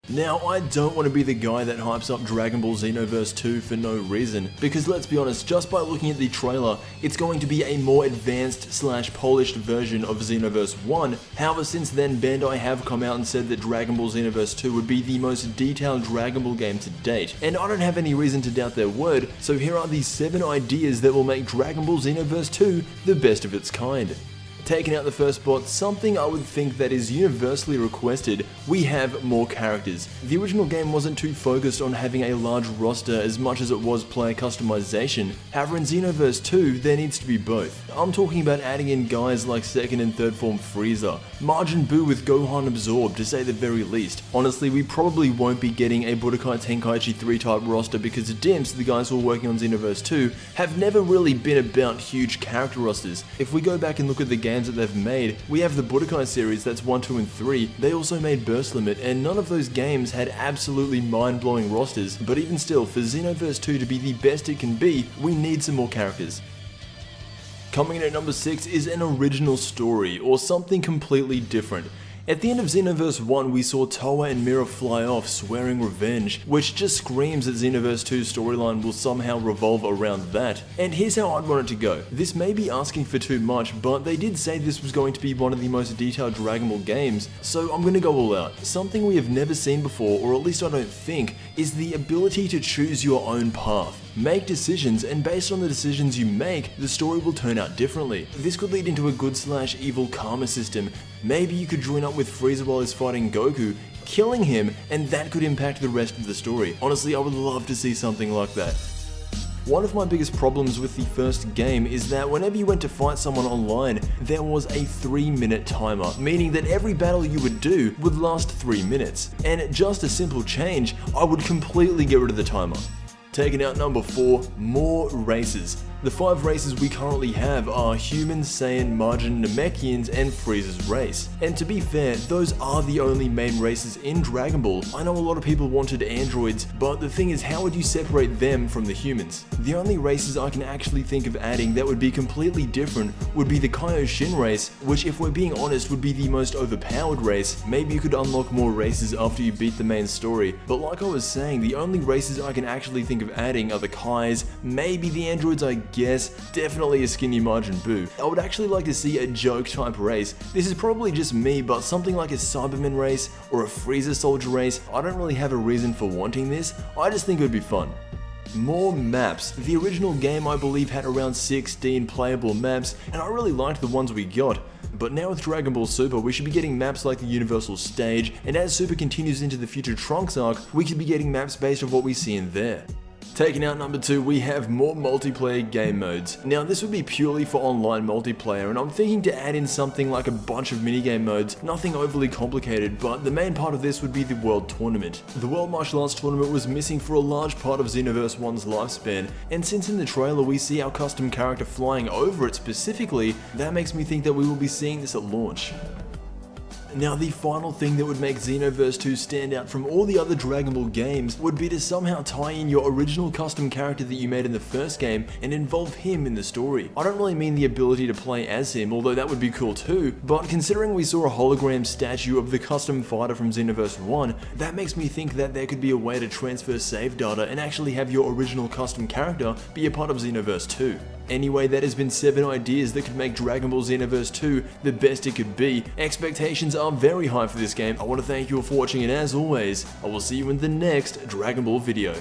Now, I don't want to be the guy that hypes up Dragon Ball Xenoverse 2 for no reason, because let's be honest, just by looking at the trailer, it's going to be a more advanced / polished version of Xenoverse 1. However, since then, Bandai have come out and said that Dragon Ball Xenoverse 2 would be the most detailed Dragon Ball game to date, and I don't have any reason to doubt their word, so here are the 7 ideas that will make Dragon Ball Xenoverse 2 the best of its kind. Taking out the first spot, something I would think that is universally requested, we have more characters. The original game wasn't too focused on having a large roster as much as it was player customization. However, in Xenoverse 2, there needs to be both. I'm talking about adding in guys like second and third form Frieza, Majin Buu with Gohan absorbed to say the very least. Honestly, we probably won't be getting a Budokai Tenkaichi 3 type roster because DIMPS, the guys who are working on Xenoverse 2, have never really been about huge character rosters. If we go back and look at the game that they've made, we have the Budokai series, that's 1, 2, and 3. They also made Burst Limit, and none of those games had absolutely mind-blowing rosters, but even still, for Xenoverse 2 to be the best it can be, we need some more characters. Coming in at number 6 is an original story, or something completely different. At the end of Xenoverse 1, we saw Towa and Mira fly off, swearing revenge, which just screams that Xenoverse 2's storyline will somehow revolve around that. And here's how I'd want it to go. This may be asking for too much, but they did say this was going to be one of the most detailed Dragon Ball games, so I'm gonna go all out. Something we have never seen before, or at least I don't think, is the ability to choose your own path. Make decisions, and based on the decisions you make, the story will turn out differently. This could lead into a good / evil karma system. Maybe you could join up with Frieza while he's fighting Goku, killing him, and that could impact the rest of the story. Honestly, I would love to see something like that. One of my biggest problems with the first game is that whenever you went to fight someone online, there was a 3-minute timer, meaning that every battle you would do would last 3 minutes. And just a simple change, I would completely get rid of the timer. Taking out number 4, more races. The 5 races we currently have are Human, Saiyan, Majin, Namekians, and Frieza's race. And to be fair, those are the only main races in Dragon Ball. I know a lot of people wanted androids, but the thing is, how would you separate them from the humans? The only races I can actually think of adding that would be completely different would be the Kaioshin race, which if we're being honest would be the most overpowered race. Maybe you could unlock more races after you beat the main story, but like I was saying, the only races I can actually think of adding are the Kais, maybe the androids I guess, definitely a skinny Majin Buu. I would actually like to see a joke type race. This is probably just me, but something like a Cyberman race or a Frieza Soldier race, I don't really have a reason for wanting this, I just think it would be fun. More maps. The original game I believe had around 16 playable maps, and I really liked the ones we got. But now with Dragon Ball Super, we should be getting maps like the Universal Stage, and as Super continues into the future Trunks arc, we could be getting maps based on what we see in there. Taking out number 2, we have more multiplayer game modes. Now this would be purely for online multiplayer, and I'm thinking to add in something like a bunch of minigame modes, nothing overly complicated, but the main part of this would be the World Tournament. The World Martial Arts Tournament was missing for a large part of Xenoverse 1's lifespan, and since in the trailer we see our custom character flying over it specifically, that makes me think that we will be seeing this at launch. Now the final thing that would make Xenoverse 2 stand out from all the other Dragon Ball games would be to somehow tie in your original custom character that you made in the first game and involve him in the story. I don't really mean the ability to play as him, although that would be cool too, but considering we saw a hologram statue of the custom fighter from Xenoverse 1, that makes me think that there could be a way to transfer save data and actually have your original custom character be a part of Xenoverse 2. Anyway, that has been 7 ideas that could make Dragon Ball Xenoverse 2 the best it could be. Expectations are very high for this game. I want to thank you all for watching, and as always, I will see you in the next Dragon Ball video.